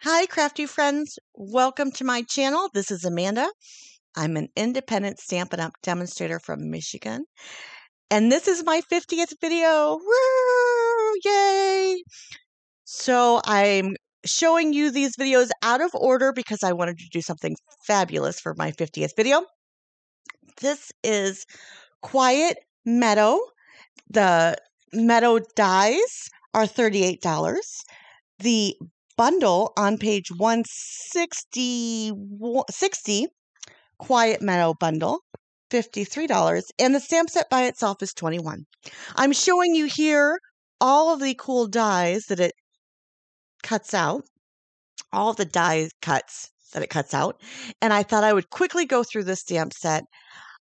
Hi, crafty friends. Welcome to my channel. This is Amanda. I'm an independent Stampin' Up! Demonstrator from Michigan. And this is my 50th video. Woo! Yay! So I'm showing you these videos out of order because I wanted to do something fabulous for my 50th video. This is Quite Meadow. The Meadow dies are $38. The bundle on page 160, Quite Meadow Bundle, $53, and the stamp set by itself is $21. I'm showing you here all of the cool dies that it cuts out, all of the die cuts that it cuts out, and I thought I would quickly go through this stamp set.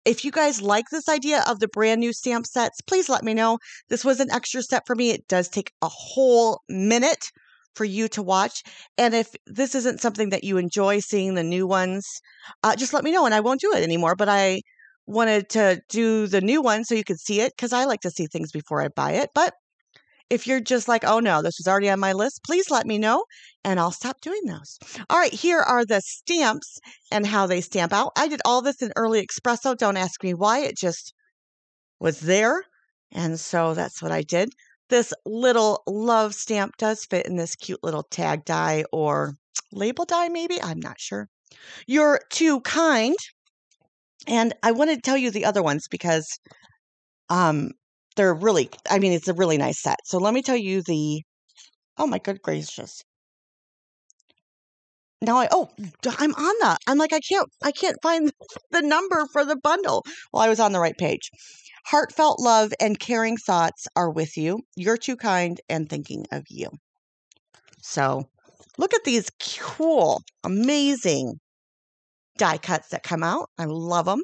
If you guys like this idea of the brand new stamp sets, please let me know. This was an extra step for me. It does take a whole minute for you to watch. And if this isn't something that you enjoy seeing the new ones, just let me know and I won't do it anymore. But I wanted to do the new one so you could see it because I like to see things before I buy it. But if you're just like, oh no, this was already on my list, please let me know and I'll stop doing those. All right, here are the stamps and how they stamp out. I did all this in early espresso. Don't ask me why. It just was there. And so that's what I did. This little love stamp does fit in this cute little tag die or label die, maybe. I'm not sure. You're Too Kind. And I wanted to tell you the other ones because they're really, it's a really nice set. So let me tell you oh my good gracious. Now I'm like, I can't find the number for the bundle. Well, I was on the right page. Heartfelt love and caring thoughts are with you. You're Too Kind and thinking of you. So look at these cool, amazing die cuts that come out. I love them.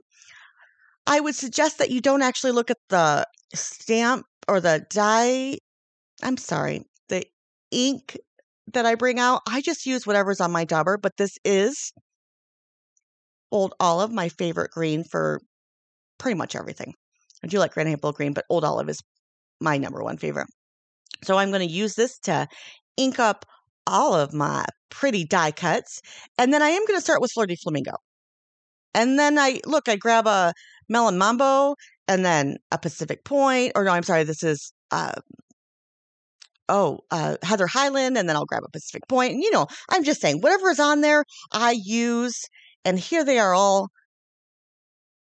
I would suggest that you don't actually look at the stamp or the die. I'm sorry, the ink that I bring out. I just use whatever's on my dauber, but this is Old Olive, my favorite green for pretty much everything. I do like Granite Apple Green, but Old Olive is my number one favorite. So I'm going to use this to ink up all of my pretty die cuts. And then I am going to start with Flirty Flamingo. And then I grab a Melon Mambo and then a Pacific Point. Or no, I'm sorry, this is Heather Highland, and then I'll grab a Pacific Point. And, I'm just saying, whatever is on there, I use. And here they are all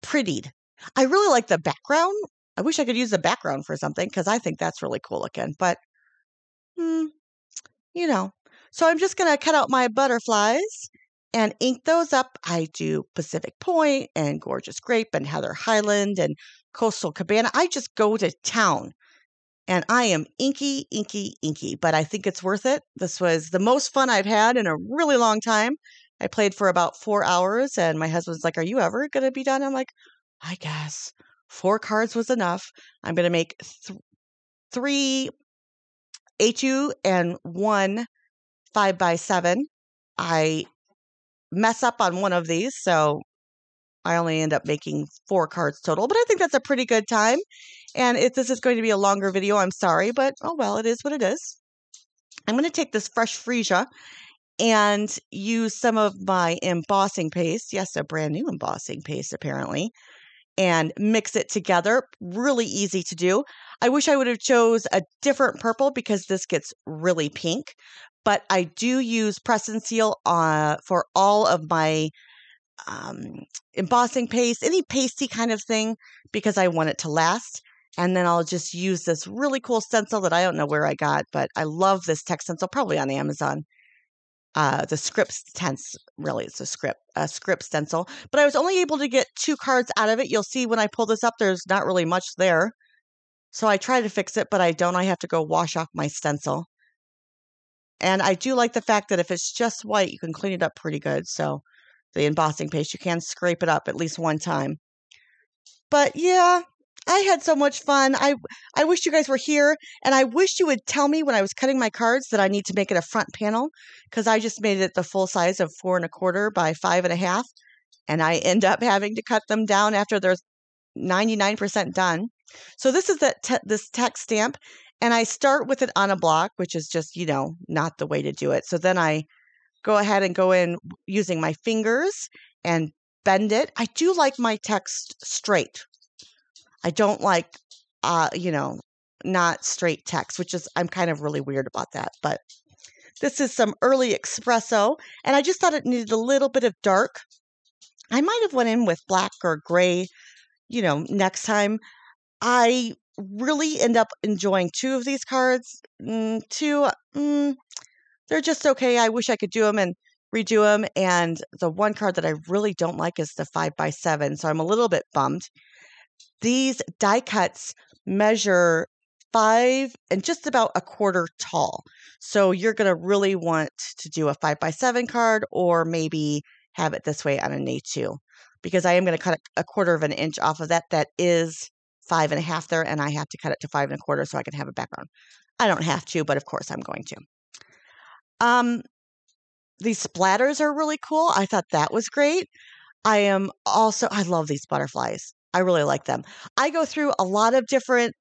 prettied. I really like the background. I wish I could use the background for something because I think that's really cool looking. But, So I'm just going to cut out my butterflies and ink those up. I do Pacific Point and Gorgeous Grape and Heather Highland and Coastal Cabana. I just go to town. And I am inky, but I think it's worth it. This was the most fun I've had in a really long time. I played for about 4 hours, and my husband's like, are you ever going to be done? I'm like, I guess 4 cards was enough. I'm going to make 3 HU and 1 5x7. I mess up on one of these, so I only end up making 4 cards total, but I think that's a pretty good time. And if this is going to be a longer video, I'm sorry, but oh well, it is what it is. I'm going to take this fresh freesia and use some of my embossing paste. Yes, a brand new embossing paste, apparently. And mix it together. Really easy to do. I wish I would have chose a different purple because this gets really pink. But I do use press and seal for all of my embossing paste, any pasty kind of thing, because I want it to last. And then I'll just use this really cool stencil that I don't know where I got, but I love this text stencil, probably on Amazon. The script stencil, really, it's a script stencil. But I was only able to get 2 cards out of it. You'll see when I pull this up, there's not really much there. So I try to fix it, but I don't. I have to go wash off my stencil. And I do like the fact that if it's just white, you can clean it up pretty good. So the embossing paste, you can scrape it up at least one time. But yeah, I had so much fun. I wish you guys were here, and I wish you would tell me when I was cutting my cards that I need to make it a front panel, because I just made it the full size of 4 1/4 by 5 1/2, and I end up having to cut them down after they're 99% done. So this is this text stamp, and I start with it on a block, which is just, not the way to do it. So then I go ahead and go in using my fingers and bend it. I do like my text straight. I don't like, not straight text, which is, I'm kind of really weird about that. But this is some early espresso, and I just thought it needed a little bit of dark. I might have went in with black or gray, next time. I really end up enjoying two of these cards. Two, they're just okay. I wish I could do them and redo them. And the one card that I really don't like is the 5x7. So I'm a little bit bummed. These die cuts measure 5 and just about a quarter tall. So you're going to really want to do a 5x7 card, or maybe have it this way on an A2, because I am going to cut a quarter of an inch off of that. That is 5.5 there, and I have to cut it to 5.25 so I can have a background. I don't have to, but of course I'm going to. These splatters are really cool. I thought that was great. I love these butterflies. I really like them. I go through a lot of different,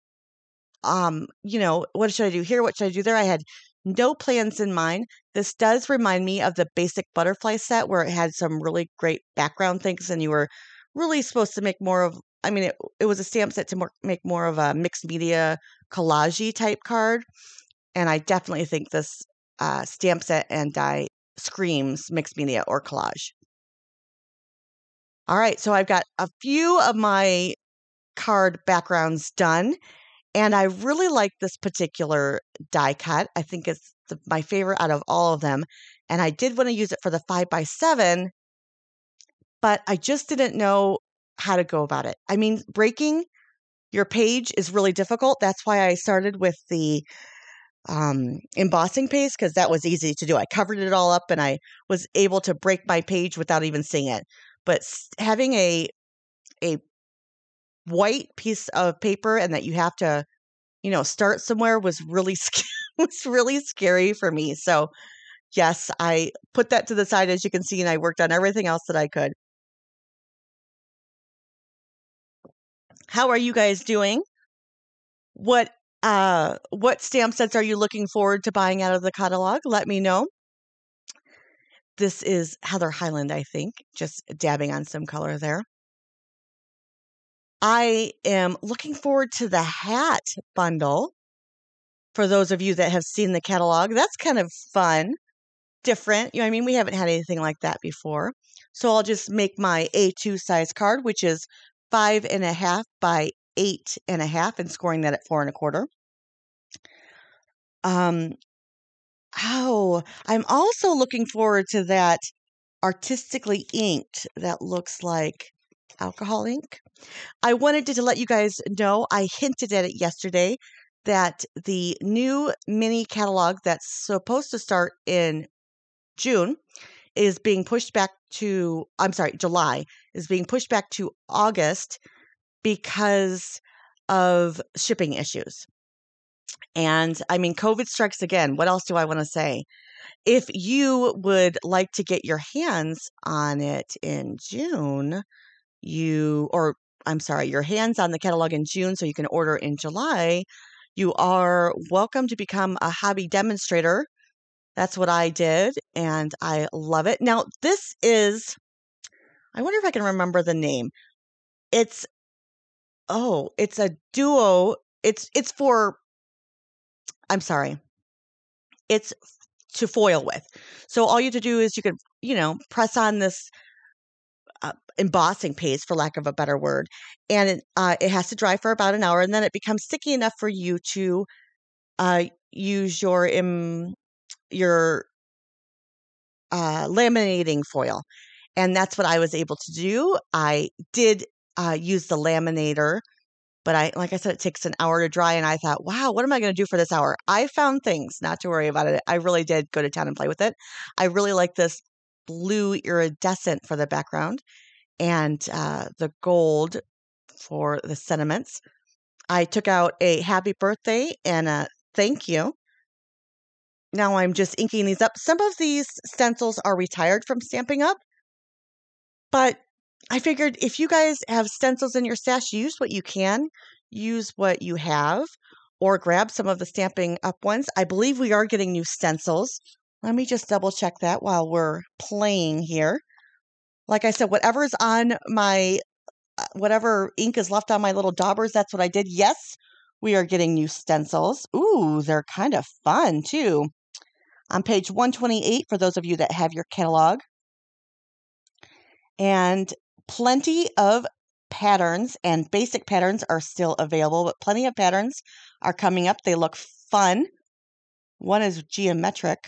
what should I do here? What should I do there? I had no plans in mind. This does remind me of the basic butterfly set where it had some really great background things, and you were really supposed to make more of, it was a stamp set to make more of a mixed media collage-y type card. And I definitely think this stamp set and die screams mixed media or collage. All right, so I've got a few of my card backgrounds done, and I really like this particular die cut. I think it's my favorite out of all of them, and I did want to use it for the 5x7, but I just didn't know how to go about it. Breaking your page is really difficult. That's why I started with the embossing paste, because that was easy to do. I covered it all up and I was able to break my page without even seeing it. But having a white piece of paper and that you have to, start somewhere was really scary for me. So yes, I put that to the side, as you can see, and I worked on everything else that I could. How are you guys doing? What stamp sets are you looking forward to buying out of the catalog? Let me know. This is Heather Highland, I think, just dabbing on some color there. I am looking forward to the hat bundle. For those of you that have seen the catalog, that's kind of fun, different. We haven't had anything like that before. So I'll just make my A2 size card, which is 5.5 by 8.5, and scoring that at 4.25. I'm also looking forward to that artistically inked that looks like alcohol ink. I wanted to let you guys know, I hinted at it yesterday, that the new mini catalog that's supposed to start in June is being pushed back to, July, is being pushed back to August because of shipping issues. And COVID strikes again. What else do I want to say? If you would like to get your hands on it in June, your hands on the catalog in June so you can order in July, you are welcome to become a hobby demonstrator. That's what I did, and I love it. Now, this is, I wonder if I can remember the name. It's a duo. It's to foil with. So all you have to do is you can, press on this embossing paste, for lack of a better word, and it has to dry for about an hour, and then it becomes sticky enough for you to use your laminating foil. And that's what I was able to do. I did use the laminator, but like I said, it takes an hour to dry, and I thought, wow, what am I going to do for this hour? I found things, not to worry about it. I really did go to town and play with it. I really like this blue iridescent for the background, and the gold for the sentiments. I took out a happy birthday and a thank you. Now I'm just inking these up. Some of these stencils are retired from Stampin' Up, but I figured if you guys have stencils in your stash, use what you can, use what you have, or grab some of the Stampin' Up ones. I believe we are getting new stencils. Let me just double check that while we're playing here. Like I said, whatever's on my, whatever ink is left on my little daubers, that's what I did. Yes, we are getting new stencils. Ooh, they're kind of fun too. On page 128, for those of you that have your catalog. And plenty of patterns and basic patterns are still available, but plenty of patterns are coming up. They look fun. One is geometric.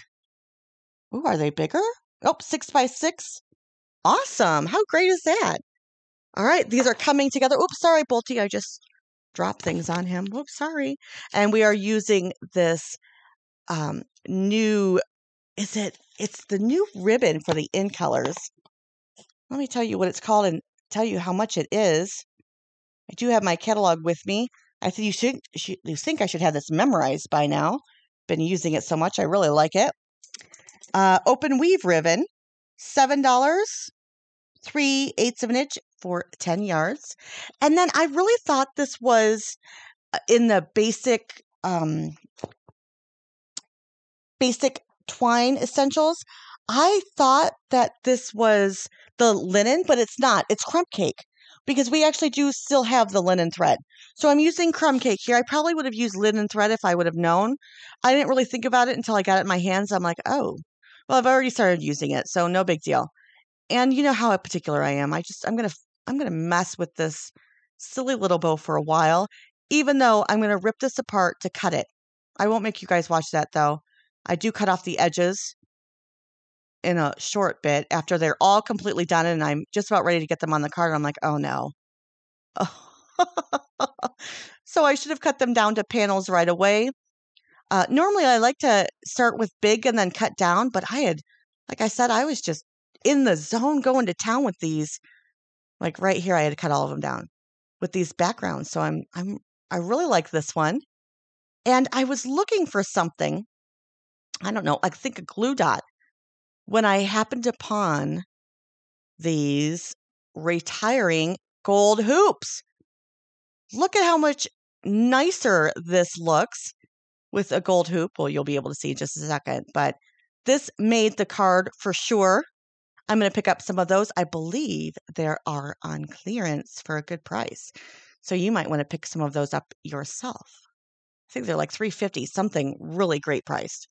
Ooh, are they bigger? Oh, 6x6. Awesome. How great is that? All right, these are coming together. Oops, sorry, Bolty. I just dropped things on him. Oops, sorry. And we are using this new, it's the new ribbon for the in colors. Let me tell you what it's called and tell you how much it is. I do have my catalog with me. I think you think I should have this memorized by now. Been using it so much. I really like it. Open weave ribbon, $7, 3/8 of an inch for 10 yards. And then I really thought this was in the basic twine essentials. I thought that this was the linen, but it's not. It's crumb cake because we actually do still have the linen thread. So I'm using crumb cake here. I probably would have used linen thread if I would have known. I didn't really think about it until I got it in my hands. I'm like, oh, well, I've already started using it, so no big deal. And you know how particular I am. I'm gonna mess with this silly little bow for a while, even though I'm gonna rip this apart to cut it. I won't make you guys watch that though. I do cut off the edges in a short bit after they're all completely done and I'm just about ready to get them on the card. I'm like, oh no. So I should have cut them down to panels right away. Normally I like to start with big and then cut down, but like I said, I was just in the zone going to town with these. Like right here, I had to cut all of them down with these backgrounds. So I really like this one. And I was looking for something, I don't know, I think a glue dot, when I happened upon these retiring gold hoops. Look at how much nicer this looks with a gold hoop. Well, you'll be able to see in just a second, but this made the card for sure. I'm going to pick up some of those. I believe there are on clearance for a good price. So you might want to pick some of those up yourself. I think they're like $3.50, something really great priced.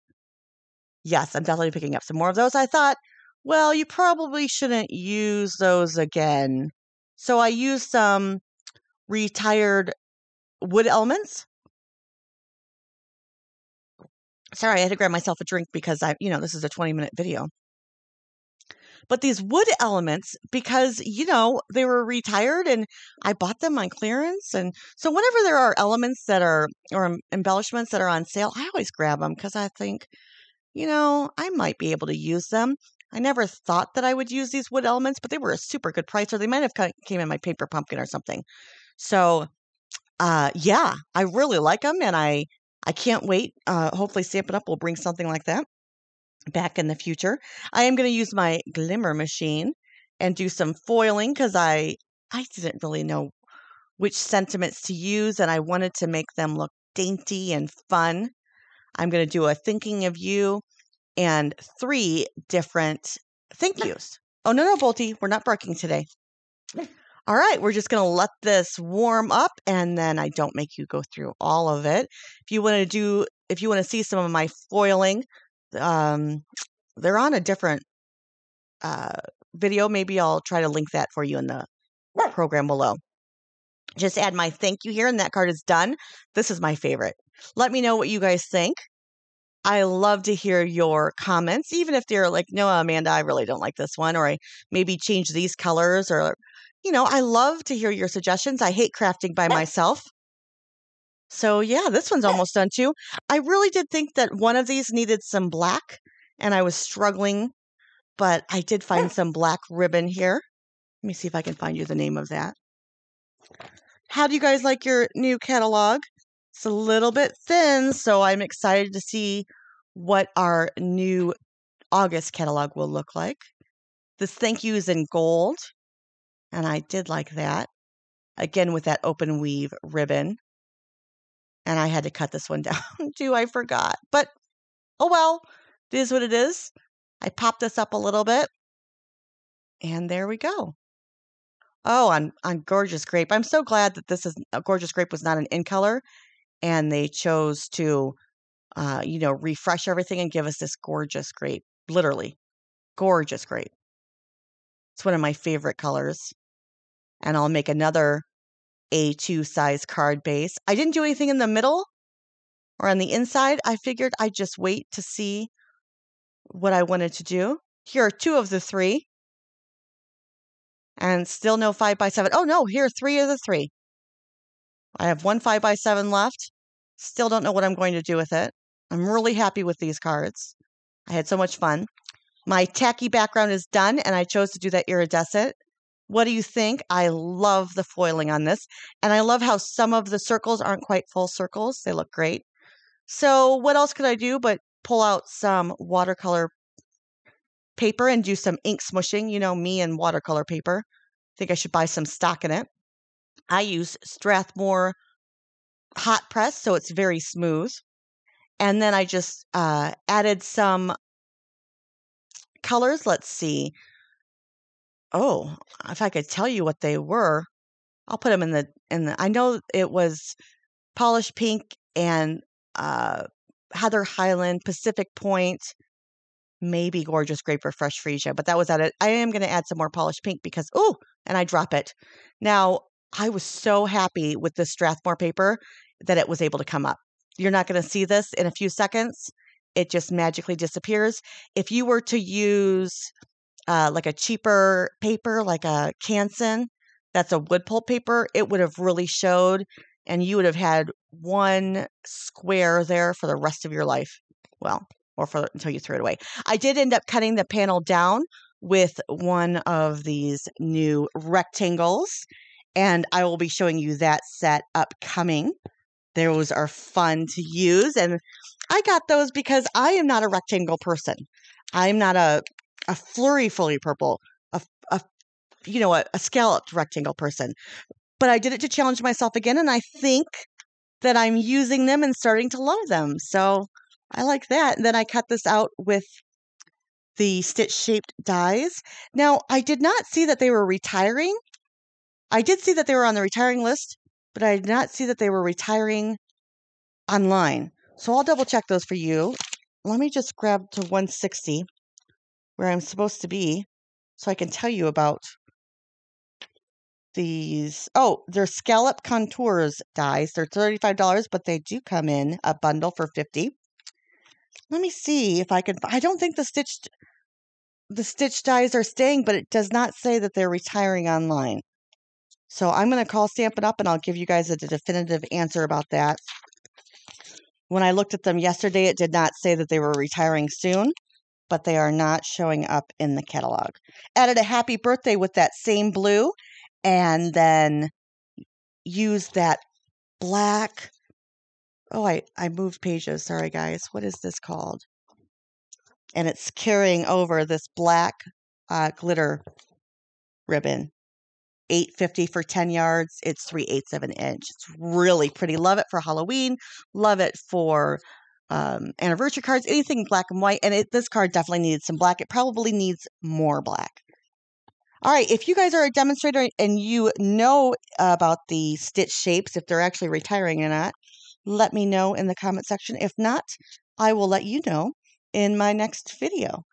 Yes, I'm definitely picking up some more of those. I thought, well, you probably shouldn't use those again. So I used some retired wood elements. Sorry, I had to grab myself a drink because this is a 20-minute video. But these wood elements, because, they were retired and I bought them on clearance. And so whenever there are elements or embellishments that are on sale, I always grab them because I think, I might be able to use them. I never thought that I would use these wood elements, but they were a super good price, or they might have came in my paper pumpkin or something. So, yeah, I really like them, and I can't wait. Hopefully Stampin' Up! Will bring something like that back in the future. I am going to use my glimmer machine and do some foiling because I didn't really know which sentiments to use, and I wanted to make them look dainty and fun. I'm going to do a thinking of you and 3 different thank yous. Oh, no, Bolty, we're not barking today. All right, we're just going to let this warm up, and then I don't make you go through all of it. If you want to see some of my foiling, they're on a different video. Maybe I'll try to link that for you in the program below. Just add my thank you here, and that card is done. This is my favorite. Let me know what you guys think. I love to hear your comments, even if they're like, no, Amanda, I really don't like this one, or I maybe change these colors, or, I love to hear your suggestions. I hate crafting by myself. So yeah, this one's almost done too. I really did think that one of these needed some black, and I was struggling, but I did find some black ribbon here. Let me see if I can find you the name of that. How do you guys like your new catalog? It's a little bit thin, so I'm excited to see what our new August catalog will look like. This thank you is in gold, and I did like that. Again, with that open weave ribbon. And I had to cut this one down too. I forgot. But, oh well, It is what it is. I pop this up a little bit, and there we go. Oh, on Gorgeous Grape. I'm so glad that this is Gorgeous Grape was not an in color, and they chose to, refresh everything and give us this Gorgeous Grape. Literally, Gorgeous Grape. It's one of my favorite colors. And I'll make another A2 size card base. I didn't do anything in the middle or on the inside. I figured I'd just wait to see what I wanted to do. Here are 2 of the 3. And still no 5x7. Oh no, here are 3 of the 3. I have 1 5x7 left. Still don't know what I'm going to do with it. I'm really happy with these cards. I had so much fun. My tacky background is done, and I chose to do that iridescent. What do you think? I love the foiling on this, and I love how some of the circles aren't quite full circles. They look great. So what else could I do but pull out some watercolor paper and do some ink smushing? You know me and watercolor paper. I think I should buy some stock in it. I use Strathmore hot press, so it's very smooth. And then I just added some colors. Let's see. Oh, if I could tell you what they were, I'll put them in the. I know it was Polished Pink and Heather Highland, Pacific Point, maybe Gorgeous Grape or Fresh Freesia, but that was at it. I am going to add some more Polished Pink because, and I drop it. Now, I was so happy with this Strathmore paper that it was able to come up. You're not going to see this in a few seconds. It just magically disappears. If you were to use like a cheaper paper, like a Canson, that's a wood pulp paper, it would have really showed, and you would have had one square there for the rest of your life. Well, or until you threw it away. I did end up cutting the panel down with one of these new rectangles, and I will be showing you that set upcoming. Those are fun to use, and I got those because I am not a rectangle person. I'm not a flurry purple, a scalloped rectangle person. But I did it to challenge myself again, and I think that I'm using them and starting to love them. So I like that. And then I cut this out with the stitch-shaped dies. Now, I did not see that they were retiring. I did see that they were on the retiring list, but I did not see that they were retiring online. So I'll double-check those for you. Let me just grab to 160, where I'm supposed to be, so I can tell you about these. Oh, they're Scallop Contours dies. They're $35, but they do come in a bundle for $50. Let me see if I can. I don't think the stitch dies are staying, but it does not say that they're retiring online. So I'm going to call Stampin' Up, and I'll give you guys a definitive answer about that. When I looked at them yesterday, it did not say that they were retiring soon, but they are not showing up in the catalog. Added a happy birthday with that same blue, and then used that black. Oh, I moved pages. Sorry, guys. What is this called? And it's carrying over this black glitter ribbon. $8.50 for 10 yards. It's 3/8 of an inch. It's really pretty. Love it for Halloween. Love it for anniversary cards. Anything black and white. And this card definitely needed some black. It probably needs more black. All right, if you guys are a demonstrator and you know about the stitch shapes, if they're actually retiring or not, let me know in the comment section. If not, I will let you know in my next video.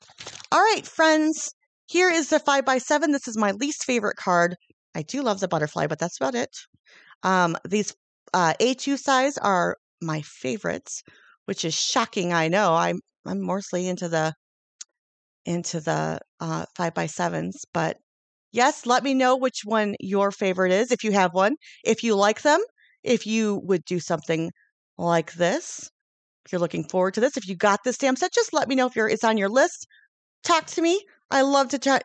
All right, friends, here is the 5x7. This is my least favorite card. I do love the butterfly, but that's about it. These A2 size are my favorites, which is shocking. I know. I'm mostly into the 5x7s, but yes, let me know which one your favorite is, if you have one, if you like them, if you would do something like this, if you're looking forward to this, if you got this stamp set, just let me know if it's on your list. Talk to me. I love to chit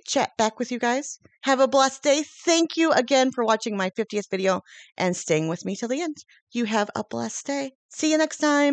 chat back with you guys. Have a blessed day. Thank you again for watching my 50th video and staying with me till the end. You have a blessed day. See you next time.